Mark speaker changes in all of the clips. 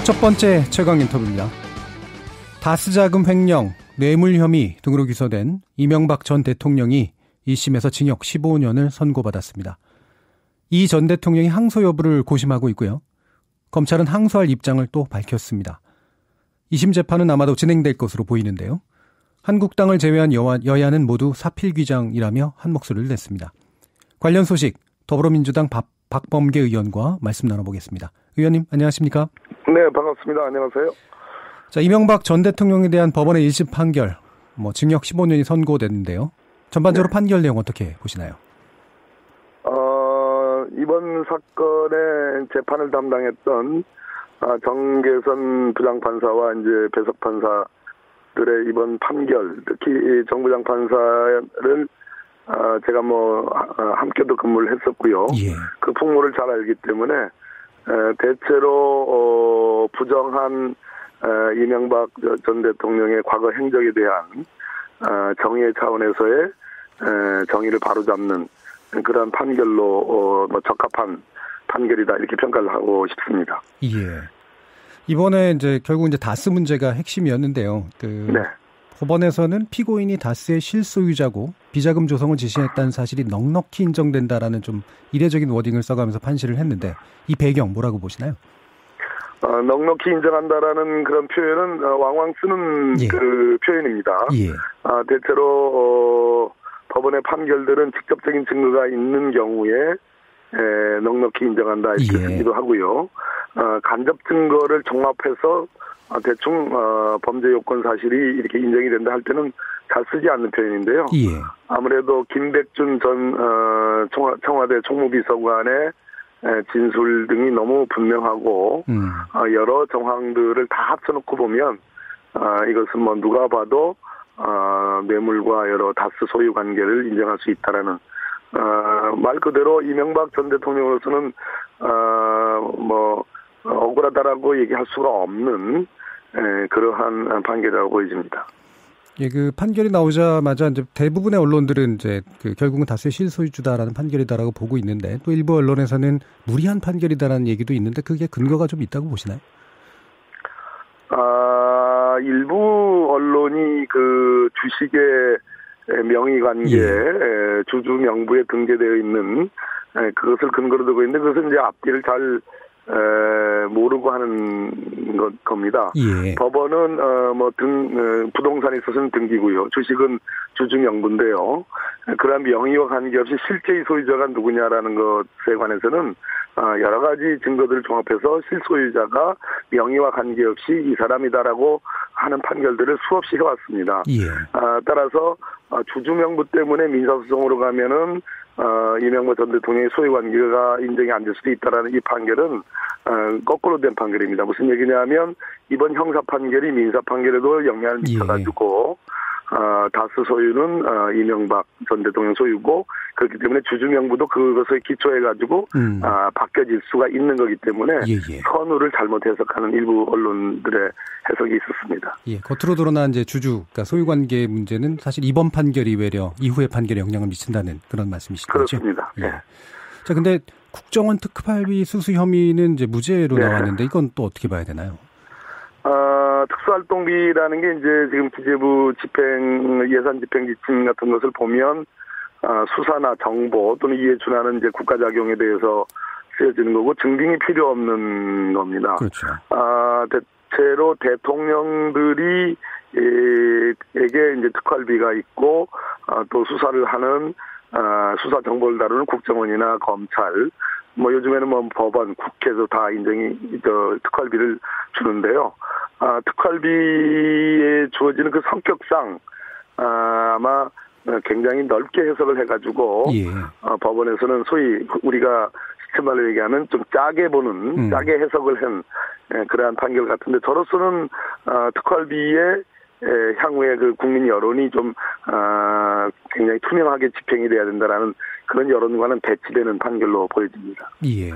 Speaker 1: 첫 번째 최강 인터뷰입니다. 다스 자금 횡령, 뇌물 혐의 등으로 기소된 이명박 전 대통령이 1심에서 징역 15년을 선고받았습니다. 이 전 대통령이 항소 여부를 고심하고 있고요. 검찰은 항소할 입장을 또 밝혔습니다. 2심 재판은 아마도 진행될 것으로 보이는데요. 한국당을 제외한 여야는 모두 사필귀장이라며 한 목소리를 냈습니다. 관련 소식 더불어민주당 박범계 의원과 말씀 나눠보겠습니다. 의원님 안녕하십니까?
Speaker 2: 네, 반갑습니다. 안녕하세요.
Speaker 1: 자, 이명박 전 대통령에 대한 법원의 1심 판결, 징역 15년이 선고됐는데요. 전반적으로 네. 판결 내용 어떻게 보시나요?
Speaker 2: 이번 사건의 재판을 담당했던 정계선 부장판사와 이제 배석 판사들의 이번 판결, 특히 정 부장판사를 제가 함께도 근무를 했었고요. 예. 그 풍모를 잘 알기 때문에 대체로 부정한 이명박 전 대통령의 과거 행적에 대한 정의의 차원에서의 정의를 바로잡는 그런 판결로 적합한 판결이다 이렇게 평가를 하고 싶습니다.
Speaker 1: 예. 이번에 결국 다스 문제가 핵심이었는데요.
Speaker 2: 네.
Speaker 1: 법원에서는 피고인이 다스의 실소유자고 비자금 조성을 지시했다는 사실이 넉넉히 인정된다라는 좀 이례적인 워딩을 써가면서 판시를 했는데 이 배경 뭐라고 보시나요?
Speaker 2: 넉넉히 인정한다라는 그런 표현은 왕왕 쓰는
Speaker 1: 예.
Speaker 2: 그 표현입니다.
Speaker 1: 예.
Speaker 2: 대체로 법원의 판결들은 직접적인 증거가 있는 경우에 넉넉히 인정한다 이렇게 쓰기도 하고요. 간접 증거를 종합해서 대충 범죄 요건 사실이 이렇게 인정이 된다 할 때는 잘 쓰지 않는 표현인데요.
Speaker 1: 예.
Speaker 2: 아무래도 김백준 전 청와대 총무비서관의 진술 등이 너무 분명하고 여러 정황들을 다 합쳐놓고 보면 이것은 누가 봐도 뇌물과 여러 다스 소유 관계를 인정할 수 있다라는 말 그대로 이명박 전 대통령으로서는 억울하다라고 얘기할 수가 없는 그러한 판결이라고 보여집니다.
Speaker 1: 예, 그 판결이 나오자마자 이제 대부분의 언론들은 결국은 다스의 실소유주다라는 판결이다라고 보고 있는데 또 일부 언론에서는 무리한 판결이다라는 얘기도 있는데 그게 근거가 좀 있다고 보시나요?
Speaker 2: 일부 언론이 그 주식의 명의관계, 예. 주주 명부에 등재되어 있는 그것을 근거로 두고 있는데 그것은 이제 앞뒤를 잘 모르고 하는 겁니다. 예. 법원은 부동산에 있어서는 등기고요. 주식은 주주 명부인데요. 그러한 명의와 관계없이 실제의 소유자가 누구냐라는 것에 관해서는 여러 가지 증거들을 종합해서 실소유자가 명의와 관계없이 이 사람이다라고 하는 판결들을 수없이 해왔습니다. 예. 따라서 주주 명부 때문에 민사소송으로 가면은 이명박 전 대통령의 소유관계가 인정이 안 될 수도 있다라는 이 판결은 거꾸로 된 판결입니다. 무슨 얘기냐면 이번 형사 판결이 민사 판결에도 영향을 미쳐가지고 다스 소유는 이명박 전 대통령 소유고 그렇기 때문에 주주 명부도 그것에 기초해가지고 바뀌어질 수가 있는 거기 때문에 선우를 잘못 해석하는 일부 언론들의 해석이 있었습니다. 예,
Speaker 1: 겉으로 드러난 그러니까 소유관계 문제는 사실 이번 판결이 외려 이후의 판결에 영향을 미친다는 그런 말씀이시죠?
Speaker 2: 그렇습니다.
Speaker 1: 예. 자, 근데 국정원 특활비 수수 혐의는 무죄로 나왔는데 이건 또 어떻게 봐야 되나요?
Speaker 2: 특수활동비라는 게 이제 지금 기재부 예산 집행 지침 같은 것을 보면 수사나 정보 또는 이에 준하는 이제 국가작용에 대해서 쓰여지는 거고 증빙이 필요 없는 겁니다.
Speaker 1: 그렇죠.
Speaker 2: 대체로 대통령들이 에게 이제 특활비가 있고 또 수사를 하는 수사 정보를 다루는 국정원이나 검찰 요즘에는 법원, 국회에서 다 특활비를 주는데요. 특활비에 주어지는 그 성격상 아마 굉장히 넓게 해석을 해가지고 법원에서는 소위 우리가 시체말로 얘기하면 좀 짜게 보는 짜게 해석을 한 그러한 판결 같은데 저로서는 특활비의 향후에 그 국민 여론이 좀 굉장히 투명하게 집행이 돼야 된다라는 그런 여론과는 배치되는 판결로 보여집니다.
Speaker 1: 예.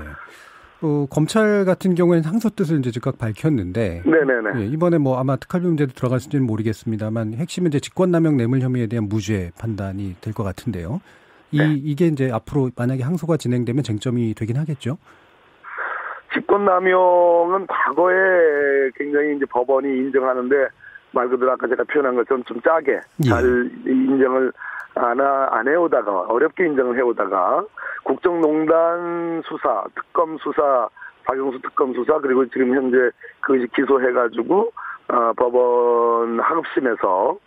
Speaker 1: 검찰 같은 경우에는 항소 뜻을 즉각 밝혔는데,
Speaker 2: 네네네.
Speaker 1: 예, 이번에 아마 특활비 문제도 들어갔을지는 모르겠습니다만 핵심은 직권남용 뇌물 혐의에 대한 무죄 판단이 될 것 같은데요. 이게 앞으로 만약에 항소가 진행되면 쟁점이 되긴 하겠죠?
Speaker 2: 직권남용은 과거에 굉장히 이제 법원이 인정하는데 말 그대로 아까 제가 표현한 것처럼 좀 짜게 잘 인정을 안 해오다가 어렵게 인정을 해오다가 국정농단 수사, 특검 수사, 박영수 특검 수사 그리고 지금 현재 그것이 기소해가지고 법원 하급심에서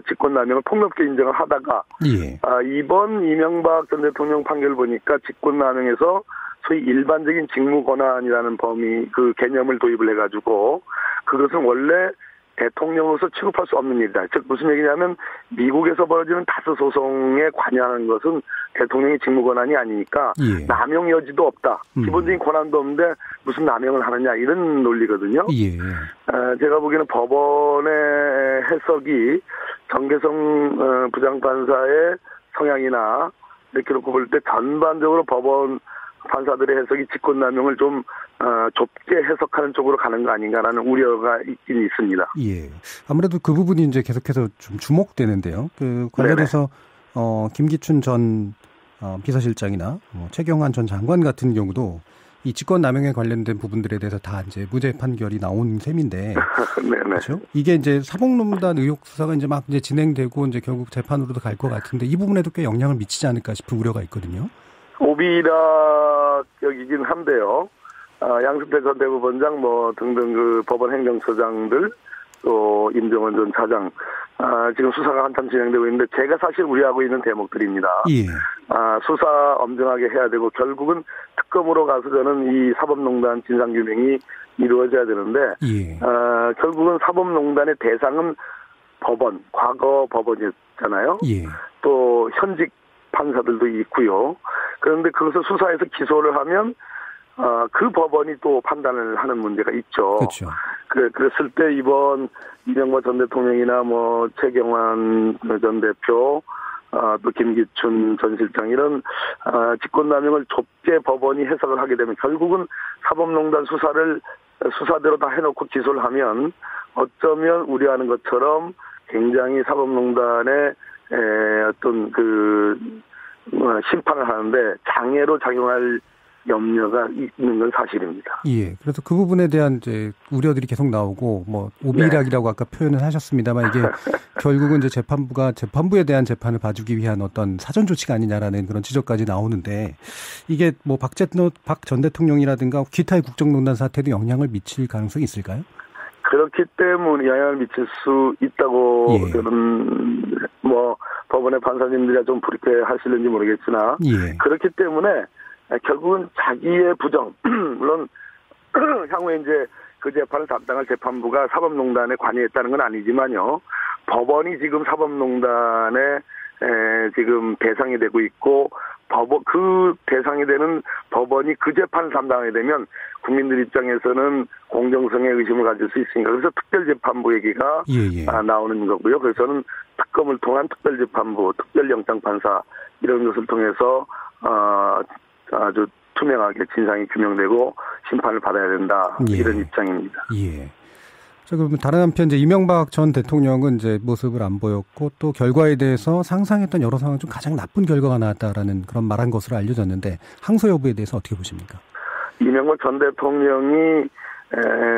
Speaker 2: 직권남용을 폭넓게 인정을 하다가 이번 이명박 전 대통령 판결 보니까 직권남용에서 소위 일반적인 직무권한이라는 범위 그 개념을 도입을 해가지고 그것은 원래 대통령으로서 취급할 수 없는 일이다. 즉 무슨 얘기냐면 미국에서 벌어지는 다스 소송에 관여하는 것은 대통령의 직무권한이 아니니까 남용 여지도 없다. 기본적인 권한도 없는데 무슨 남용을 하느냐 이런 논리거든요. 제가 보기에는 법원의 해석이 정계성 부장판사의 성향이나 이렇게 놓고 볼 때 전반적으로 법원 판사들의 해석이 직권남용을 좀 좁게 해석하는 쪽으로 가는 거 아닌가라는 우려가 있긴 있습니다.
Speaker 1: 아무래도 그 부분이 이제 계속해서 좀 주목되는데요. 그 관련해서 김기춘 전 비서실장이나 최경환 전 장관 같은 경우도 이 직권남용에 관련된 부분들에 대해서 다 이제 무죄 판결이 나온 셈인데, 그렇죠? 이게 이제 사법농단 의혹 수사가 이제 막 이제 진행되고 이제 결국 재판으로도 갈 것 같은데 이 부분에도 꽤 영향을 미치지 않을까 싶은 우려가 있거든요.
Speaker 2: 오비락격이긴 한데요. 양승태 전 대법원장 등등 그 법원 행정처장들 또 임정원 전 차장 지금 수사가 한참 진행되고 있는데 제가 사실 우려하고 있는 대목들입니다. 수사 엄정하게 해야 되고 결국은 특검으로 가서 저는 이 사법농단 진상규명이 이루어져야 되는데 결국은 사법농단의 대상은 법원, 과거 법원이었잖아요. 또 현직 판사들도 있고요. 그런데 그것을 수사해서 기소를 하면 그 법원이 또 판단을 하는 문제가 있죠.
Speaker 1: 그렇죠.
Speaker 2: 그랬을 때 이번 이명박 전 대통령이나 최경환 전 대표 또 김기춘 전 실장 이런 직권남용을 좁게 법원이 해석을 하게 되면 결국은 사법농단 수사대로 다 해놓고 기소를 하면 어쩌면 우려하는 것처럼 굉장히 사법농단의 어떤 심판을 하는데 장애로 작용할 염려가 있는 건 사실입니다.
Speaker 1: 그래서 그 부분에 대한 이제 우려들이 계속 나오고 오비락이라고 아까 표현을 하셨습니다만 이게 결국은 이제 재판부에 대한 재판을 봐주기 위한 어떤 사전 조치가 아니냐라는 그런 지적까지 나오는데 이게 박 전 대통령이라든가 기타의 국정농단 사태도 영향을 미칠 가능성이 있을까요?
Speaker 2: 그렇기 때문에 영향을 미칠 수 있다고 저는 법원의 판사님들이 좀 불쾌하실는지 모르겠으나 그렇기 때문에 결국은 자기의 부정 물론 향후에 이제 그 재판을 담당할 재판부가 사법농단에 관여했다는 건 아니지만요. 법원이 지금 사법농단에 지금 대상이 되고 있고 그 대상이 되는 법원이 그 재판을 담당하게 되면 국민들 입장에서는 공정성에 의심을 가질 수 있으니까 그래서 특별재판부 얘기가 나오는 거고요. 그래서 저는 특검을 통한 특별재판부, 특별영장판사 이런 것을 통해서 아주 투명하게 진상이 규명되고 심판을 받아야 된다 이런 입장입니다.
Speaker 1: 자, 그러면 다른 한편 이제 이명박 전 대통령은 이제 모습을 안 보였고 또 결과에 대해서 상상했던 여러 상황 중 가장 나쁜 결과가 나왔다라는 그런 말한 것으로 알려졌는데 항소 여부에 대해서 어떻게 보십니까? 이명박
Speaker 2: 전 대통령이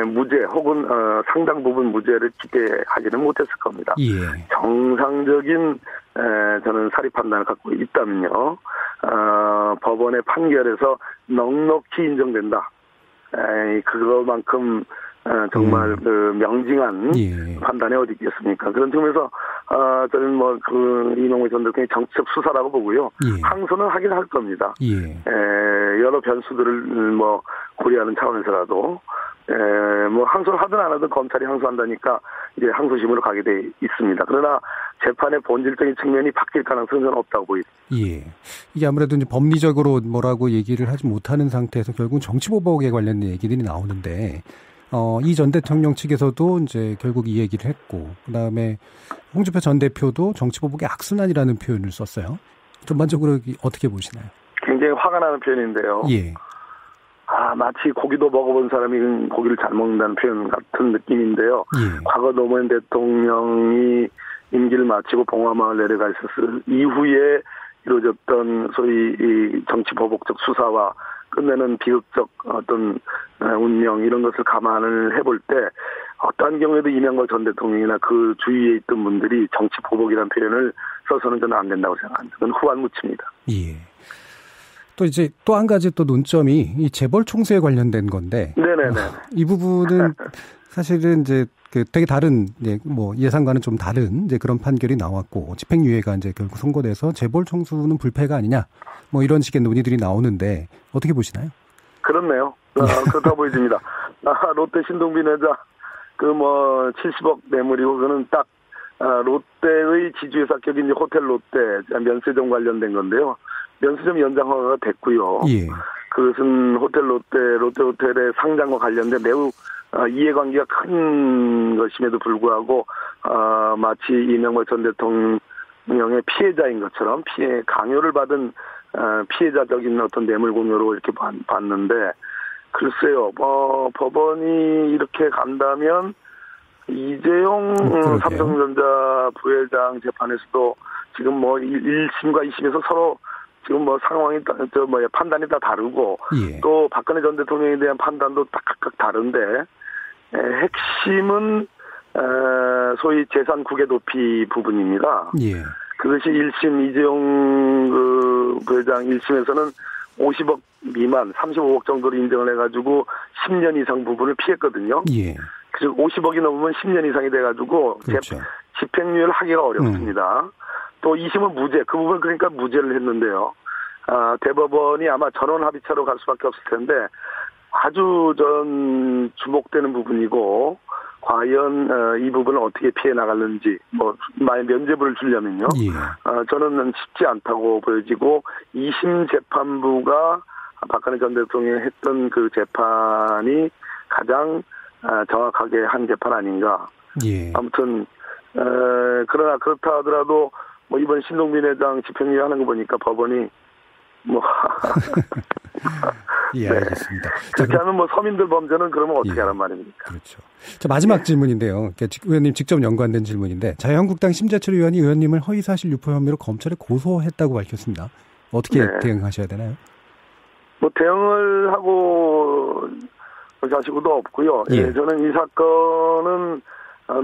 Speaker 2: 무죄 혹은 상당 부분 무죄를 기대하지는 못했을 겁니다. 정상적인 저는 사리 판단을 갖고 있다면요. 법원의 판결에서 넉넉히 인정된다. 그거만큼 정말 명징한 판단이 어디 있겠습니까? 그런 점에서 저는 이명박 전 대통령의 정치적 수사라고 보고요. 항소는 하긴 할 겁니다. 여러 변수들을 고려하는 차원에서라도 항소를 하든 안 하든 검찰이 항소한다니까 이제 항소심으로 가게 돼 있습니다. 그러나 재판의 본질적인 측면이 바뀔 가능성은 없다고 보입니다. 이게 아무래도 이제 법리적으로 뭐라고 얘기를 하지 못하는 상태에서 결국은 정치보복에 관련된 얘기들이 나오는데 이 전 대통령 측에서도 이제 결국 이 얘기를 했고 그다음에 홍준표 전 대표도 정치보복의 악순환이라는 표현을 썼어요. 전반적으로 어떻게 보시나요? 굉장히 화가 나는 표현인데요. 마치 고기도 먹어본 사람이 고기를 잘 먹는다는 표현 같은 느낌인데요. 과거 노무현 대통령이 임기를 마치고 봉화마을 내려가 있었을 이후에 이루어졌던 소위 이 정치 보복적 수사와 끝내는 비극적 어떤 운명 이런 것을 감안을 해볼 때 어떠한 경우에도 이명박 전 대통령이나 그 주위에 있던 분들이 정치 보복이라는 표현을 써서는 저는 안 된다고 생각합니다. 그건 후한무치입니다.
Speaker 1: 예. 또 이제 또 한 가지 또 논점이 이 재벌 총수에 관련된 건데.
Speaker 2: 네네네.
Speaker 1: 이 부분은 사실은 이제 그 되게 다른 이제 뭐 예상과는 좀 다른 이제 그런 판결이 나왔고 집행유예가 이제 결국 선고돼서 재벌 총수는 불패가 아니냐 뭐 이런 식의 논의들이 나오는데 어떻게 보시나요?
Speaker 2: 그렇네요. 그렇다 보여집니다. 롯데 신동빈 회장 그 뭐 70억 뇌물이고 그거는 딱 롯데의 지주회사 격인 호텔 롯데 면세점 관련된 건데요. 면세점 연장 허가가 됐고요.
Speaker 1: 예.
Speaker 2: 그것은 호텔 롯데 호텔의 상장과 관련된 매우 이해관계가 큰 것임에도 불구하고 마치 이명박 전 대통령의 피해자인 것처럼 강요를 받은 피해자적인 어떤 뇌물 공여로 이렇게 봤는데 글쎄요. 법원이 이렇게 간다면 이재용 삼성전자 부회장 재판에서도 지금 뭐 1심과 2심에서 서로 지금 뭐 상황이 판단이 다 다르고
Speaker 1: 예.
Speaker 2: 또 박근혜 전 대통령에 대한 판단도 각각 다른데 핵심은 소위 재산 국외 도피 부분입니다.
Speaker 1: 예.
Speaker 2: 그것이 1심 이재용 그 부회장 1심에서는 50억 미만 35억 정도로 인정을 해가지고 10년 이상 부분을 피했거든요.
Speaker 1: 예.
Speaker 2: 그래서 50억이 넘으면 10년 이상이 돼가지고
Speaker 1: 그렇죠.
Speaker 2: 집행유예를 하기가 어렵습니다. 또 2심은 무죄, 그 부분 그러니까 무죄를 했는데요. 대법원이 아마 전원 합의차로 갈 수밖에 없을 텐데 아주 주목되는 부분이고 과연 이 부분을 어떻게 피해 나갈는지 뭐 만약 면죄부를 주려면요.
Speaker 1: 예.
Speaker 2: 저는 쉽지 않다고 보여지고 2심 재판부가 박근혜 전 대통령이 했던 그 재판이 가장 정확하게 한 재판 아닌가.
Speaker 1: 예.
Speaker 2: 아무튼 그러나 그렇다 하더라도 뭐 이번 신동빈 회장 집행유예 하는 거 보니까 법원이 뭐
Speaker 1: 예, 알겠습니다.
Speaker 2: 그렇게 하면 뭐 서민들 범죄는 그러면 어떻게 하란 말입니까?
Speaker 1: 그렇죠. 자, 마지막 질문인데요. 의원님 직접 연관된 질문인데 자유한국당 심재철 의원이 의원님을 허위사실 유포 혐의로 검찰에 고소했다고 밝혔습니다. 어떻게 대응하셔야 되나요? 뭐
Speaker 2: 대응을 하고 자시고도 없고요. 예, 저는 이 사건은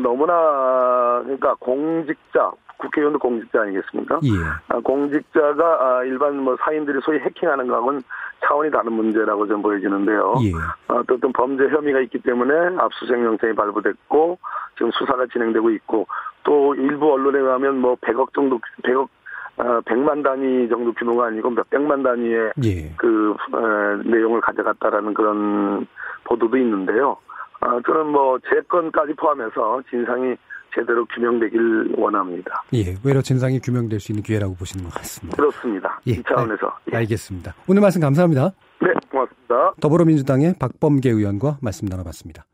Speaker 2: 너무나 그러니까 공직자 국회의원도 공직자 아니겠습니까? 예. 공직자가 일반 뭐 사인들이 소위 해킹하는 거하고는 차원이 다른 문제라고 좀 보여지는데요. 예. 어떤 범죄 혐의가 있기 때문에 압수수색 영장이 발부됐고 지금 수사가 진행되고 있고 또 일부 언론에 가면 뭐 100억 정도 100만 단위 정도 규모가 아니고 몇백만 단위의 그 내용을 가져갔다라는 그런 보도도 있는데요. 저는 뭐 제 건까지 포함해서 진상이 제대로 규명되길 원합니다.
Speaker 1: 예, 외로 진상이 규명될 수 있는 기회라고 보시는 것 같습니다.
Speaker 2: 그렇습니다. 이 차원에서.
Speaker 1: 알겠습니다. 오늘 말씀 감사합니다.
Speaker 2: 네, 고맙습니다.
Speaker 1: 더불어민주당의 박범계 의원과 말씀 나눠봤습니다.